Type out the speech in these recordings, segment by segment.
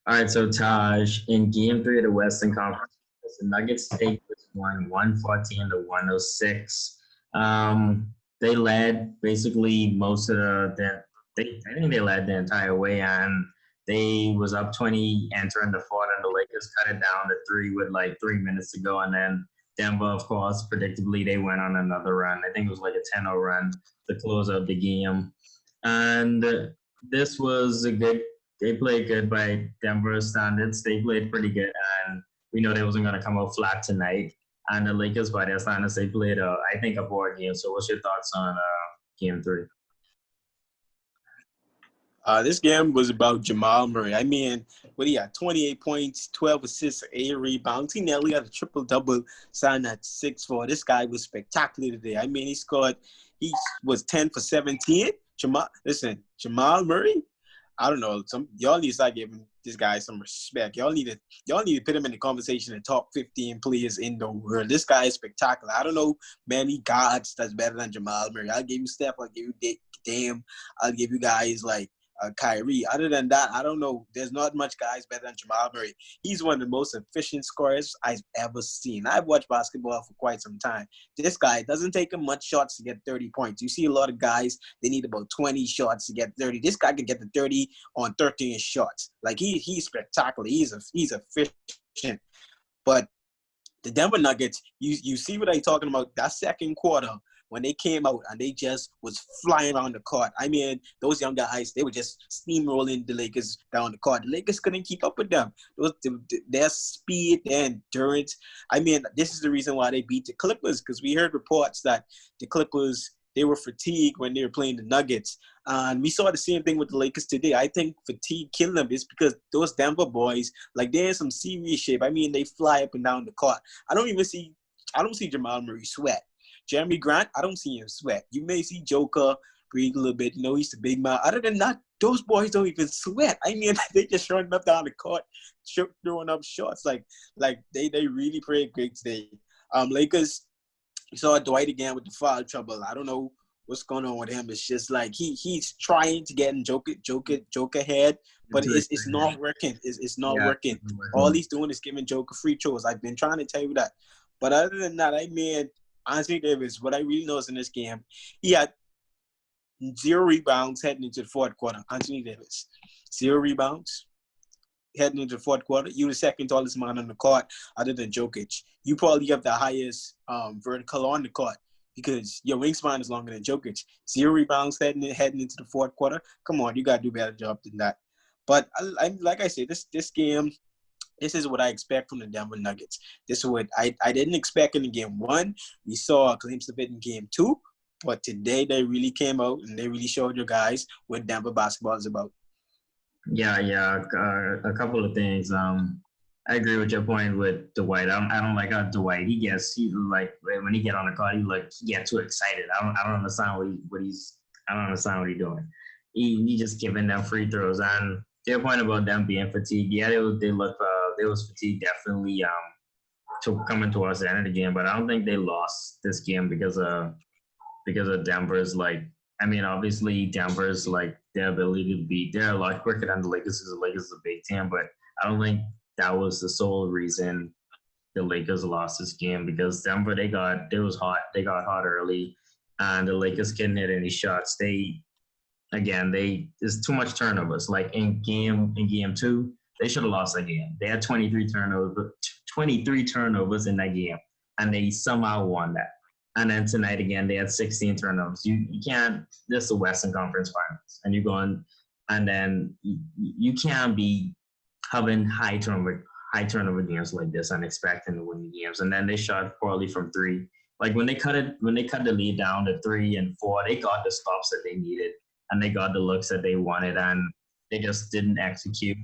All right, so Taj, in game three of the Western Conference, the Nuggets take this one 114 to 106. They led basically most of I think they led the entire way, and they was up 20 entering the fourth, and the Lakers cut it down to three with like 3 minutes to go. And then Denver, of course, predictably, they went on another run. I think it was like a 10-0 run to close out the game. And this was a good they played good by Denver standards. They played pretty good, and we know they wasn't going to come out flat tonight. And the Lakers, by their standards, they played, I think, a poor game. So, what's your thoughts on game three? This game was about Jamal Murray. I mean, what he had 28 points, 12 assists, 8 rebounds. He nearly had a triple double, signed at 6-4. This guy was spectacular today. I mean, he was 10 for 17. Jamal Murray. I don't know. Y'all need to start giving this guy some respect. Y'all need to put him in the conversation in top 15 players in the world. This guy is spectacular. I don't know many guards that's better than Jamal Murray. I'll give you Steph. I'll give you Dame. I'll give you guys like Kyrie. Other than that, I don't know. There's not much guys better than Jamal Murray. He's one of the most efficient scorers I've ever seen. I've watched basketball for quite some time. This guy doesn't take him much shots to get 30 points. You see a lot of guys, they need about 20 shots to get 30. This guy can get the 30 on 13 shots. Like he's spectacular. He's efficient. But the Denver Nuggets, you see what I'm talking about? That second quarter, when they came out and they just was flying around the court. I mean, those young guys, they were just steamrolling the Lakers down the court. The Lakers couldn't keep up with them. Their speed, their endurance. I mean, this is the reason why they beat the Clippers, because we heard reports that the Clippers, they were fatigued when they were playing the Nuggets. And we saw the same thing with the Lakers today. I think fatigue killed them is because those Denver boys, like they're in some serious shape. I mean, they fly up and down the court. I don't see Jamal Murray sweat. Jeremy Grant, I don't see him sweat. You may see Joker breathe a little bit. You know, he's the big man. Other than that, those boys don't even sweat. I mean, they just running up down the court, throwing up shots. Like they really played great today. Lakers, you saw Dwight again with the foul trouble. I don't know what's going on with him. It's just like he's trying to get in Joker head, but it's not working. It's not Yeah. working. All he's doing is giving Joker free throws. I've been trying to tell you that. But other than that, I mean, Anthony Davis, what I really noticed in this game, he had 0 rebounds heading into the fourth quarter. Anthony Davis, 0 rebounds heading into the fourth quarter. You the second tallest man on the court other than Jokic. You probably have the highest vertical on the court because your wingspan is longer than Jokic. 0 rebounds heading into the fourth quarter. Come on, you got to do a better job than that. But like I said, this game, this is what I expect from the Denver Nuggets. This is what I didn't expect in game one. We saw a glimpse of it in game two. But today they really came out and they really showed you guys what Denver basketball is about. Yeah. A couple of things. I agree with your point with Dwight. I don't like how Dwight he like when he get on the court he gets too excited. I don't understand I don't understand what he's doing. He just giving them free throws. And to your point about them being fatigued, yeah, they was fatigued definitely to coming towards the end of the game, but I don't think they lost this game because of Denver's like. I mean, obviously Denver's like their ability to beat. They're a lot quicker than the Lakers because the Lakers is a big team, but I don't think that was the sole reason the Lakers lost this game because Denver they was hot. They got hot early, and the Lakers couldn't hit any shots. There's too much turnovers. Like in game two, they should have lost that game. They had 23 turnovers in that game, and they somehow won that. And then tonight again, they had 16 turnovers. You can't. This is the Western Conference Finals, and you're going, and then you can't be having high turnover games like this and expecting to win the games. And then they shot poorly from three. Like when they cut the lead down to 3 and 4, they got the stops that they needed and they got the looks that they wanted, and they just didn't execute.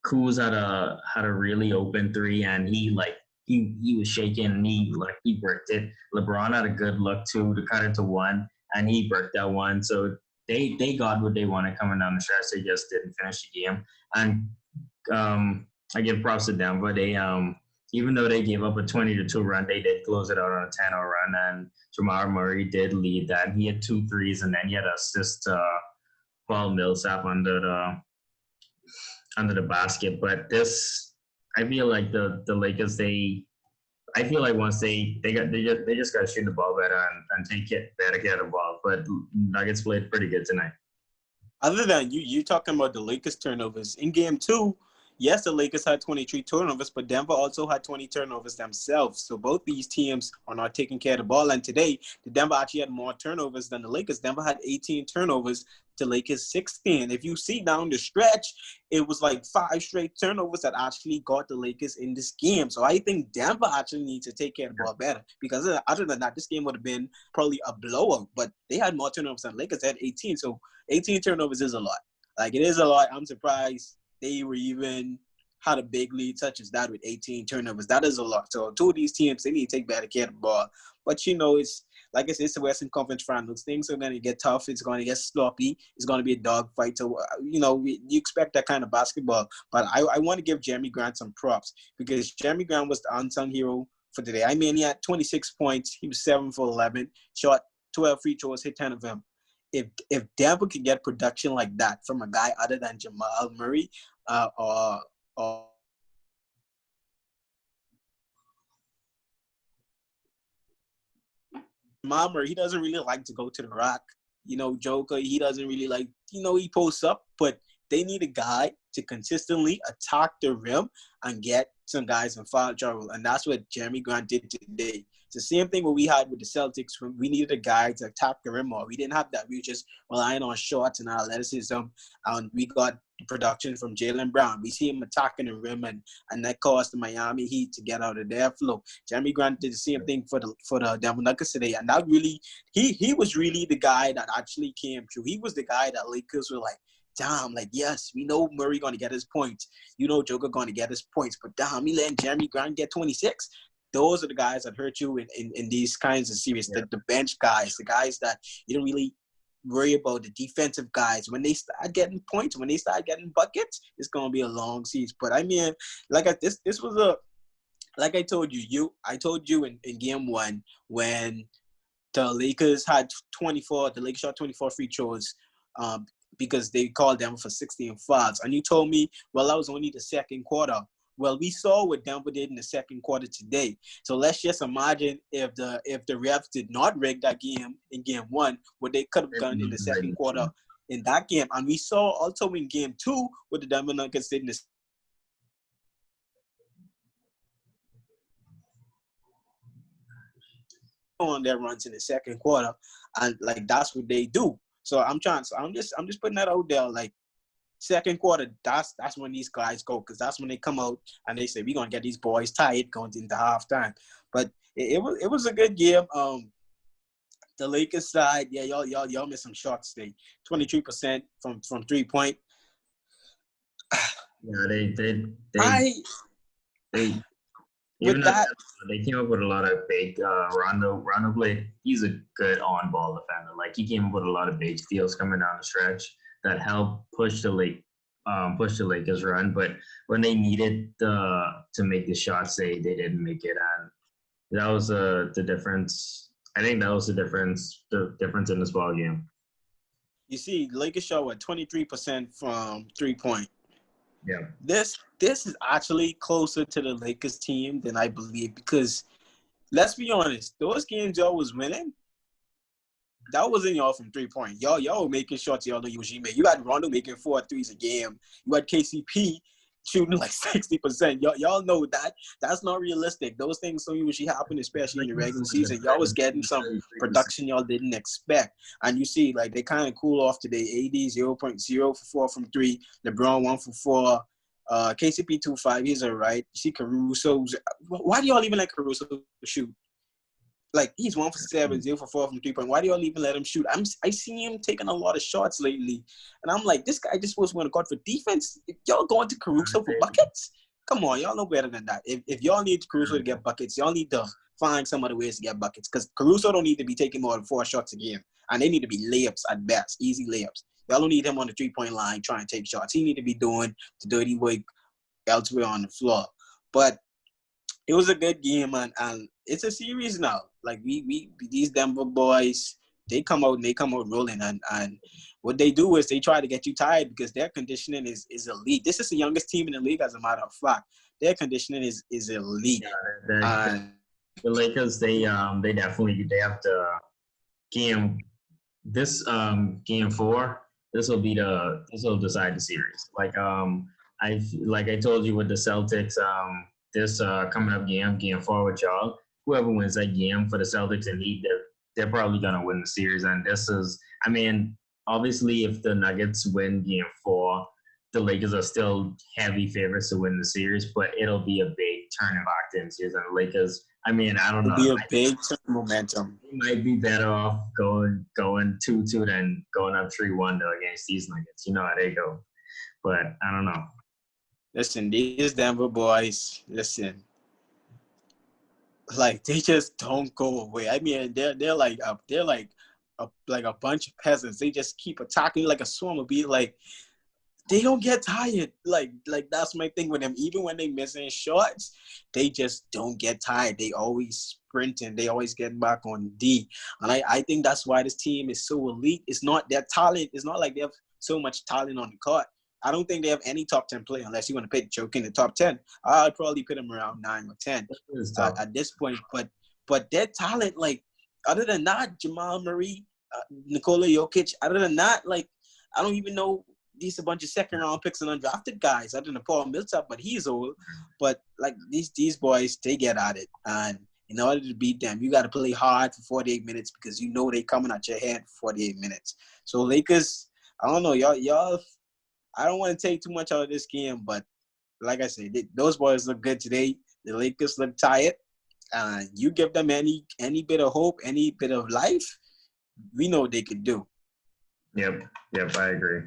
Kuz had a really open three, and he was shaking, and he bricked it. LeBron had a good look too to cut it to one, and he bricked that one. So they got what they wanted coming down the stretch. They just didn't finish the game. And I give props to Denver. They even though they gave up a 20-2 run, they did close it out on a 10-0 run. And Jamal Murray did lead that. He had 2 threes, and then he had an assist to Paul Millsap under the under the basket. But this, I feel like the Lakers, I feel like once they just got to shoot the ball better and take it better care of the ball. But Nuggets played pretty good tonight. Other than you talking about the Lakers turnovers in game 2, yes, the Lakers had 23 turnovers, but Denver also had 20 turnovers themselves. So both these teams are not taking care of the ball. And today, the Denver actually had more turnovers than the Lakers. Denver had 18 turnovers to Lakers 16. If you see down the stretch, it was like 5 straight turnovers that actually got the Lakers in this game. So I think Denver actually needs to take care of the ball better, because other than that, this game would have been probably a blowout. But they had more turnovers than the Lakers. They had 18. So 18 turnovers is a lot. Like, it is a lot. I'm surprised they were even had a big lead such as that with 18 turnovers. That is a lot. So two of these teams, they need to take better care of the ball. But, it's like I said, it's the Western Conference Finals. Things are going to get tough. It's going to get sloppy. It's going to be a dogfight. So, you expect that kind of basketball. But I want to give Jeremy Grant some props, because Jeremy Grant was the unsung hero for today. I mean, he had 26 points. He was 7 for 11, shot 12 free throws, hit 10 of them. If Denver could get production like that from a guy other than Jamal Murray, or Jamal Murray, he doesn't really like to go to the rack. Joker, he doesn't really like, he posts up, but they need a guy to consistently attack the rim and get some guys in foul trouble. And that's what Jeremy Grant did today. It's the same thing what we had with the Celtics when we needed a guy to attack the rim more. We didn't have that. We were just relying on shots and athleticism. And we got production from Jaylen Brown. We see him attacking the rim, and that caused the Miami Heat to get out of their flow. Jeremy Grant did the same thing for the Denver Nuggets today. And that really, he was really the guy that actually came through. He was the guy that Lakers were like, damn, like, yes, we know Murray going to get his points. Joker going to get his points. But damn, he letting Jeremy Grant get 26. Those are the guys that hurt you in these kinds of series. Yeah. The bench guys, the guys that you don't really worry about, the defensive guys. When they start getting points, when they start getting buckets, it's going to be a long season. But, I mean, this was like I told you, I told you in game 1 when the Lakers had 24, the Lakers shot 24 free throws, because they called them for 16 fouls. And you told me, well, that was only the second quarter. Well, we saw what Denver did in the second quarter today. So let's just imagine if the refs did not rig that game in game 1, what they could have done in the second quarter in that game. And we saw also in game 2 what the Denver Nuggets did in the on their runs in the second quarter, and like that's what they do. So I'm just putting that out there. Like, second quarter, that's when these guys go, because that's when they come out and they say we're gonna get these boys tired going into halftime. But it was a good game. The Lakers side, yeah, y'all missed some shots today. 23% from 3-point. Yeah, they with that. They came up with a lot of big Rondo played. He's a good on-ball defender. Like, he came up with a lot of big steals coming down the stretch that helped push the Lakers run. But when they needed to make the shots, they didn't make it. And that was the difference. I think that was the difference in this ball game. You see, Lakers shot 23% from 3-point. Yeah. This is actually closer to the Lakers team than I believe, because let's be honest, those games y'all was winning, that wasn't y'all from 3-point. Y'all were making shots y'all know usually make. You had Rondo making 4 threes a game. You had KCP shooting like 60%. Y'all know that that's not realistic. Those things don't usually happen, especially in the regular season. Y'all was getting some production y'all didn't expect. And you see, like, they kind of cool off today. AD 0.0 for 4 from 3. LeBron 1 for 4. KCP 2.5. He's all right. You see Caruso. Why do y'all even let Caruso shoot? Like, he's 1 for 7, 0 for 4 from 3-point. Why do y'all even let him shoot? I see him taking a lot of shots lately. And I'm like, this guy just supposed to want to guard for defense. If y'all going to Caruso for buckets? Come on, y'all know better than that. If y'all need Caruso to get buckets, y'all need to find some other ways to get buckets. Because Caruso don't need to be taking more than 4 shots a game. And they need to be layups at best, easy layups. Y'all don't need him on the 3-point line trying to take shots. He need to be doing the dirty work elsewhere on the floor. But it was a good game, and it's a series now. Like, we these Denver boys, they come out rolling, and what they do is they try to get you tired because their conditioning is elite. This is the youngest team in the league, as a matter of fact. Their conditioning is elite. Yeah, the Lakers, they definitely they have to game this game four. This will decide the series. Like I told you with the Celtics, this coming up game four with y'all. Whoever wins that game for the Celtics and Heat, they're probably gonna win the series. And this is, I mean, obviously if the Nuggets win game four, the Lakers are still heavy favorites to win the series, but it'll be a big turning back in series. And the Lakers, I mean, I don't It'll know. be a big momentum. They might be better off going 2-2 than going up 3-1 against these Nuggets. You know how they go. But I don't know. Listen, these Denver boys, listen, like they just don't go away. I mean, they're like a bunch of peasants. They just keep attacking like a swarm of bees. Like they don't get tired. Like that's my thing with them. Even when they missing shots, they just don't get tired. They always sprinting. They always get back on D. And I think that's why this team is so elite. It's not their talent. It's not like they have so much talent on the court. I don't think they have any top 10 player unless you want to put Joke in the top 10. I'd probably put them around 9 or 10 at this point. But their talent, like, other than that, Jamal Murray, Nikola Jokic, other than that, like, I don't even know these a bunch of second-round picks and undrafted guys other than Paul Millsap, but he's old. But, like, these boys, they get at it. And in order to beat them, you got to play hard for 48 minutes because you know they coming at your head for 48 minutes. So, Lakers, I don't know. Y'all – I don't want to take too much out of this game, but like I said, those boys look good today. The Lakers look tired. You give them any bit of hope, any bit of life, we know what they could do. Yep, I agree.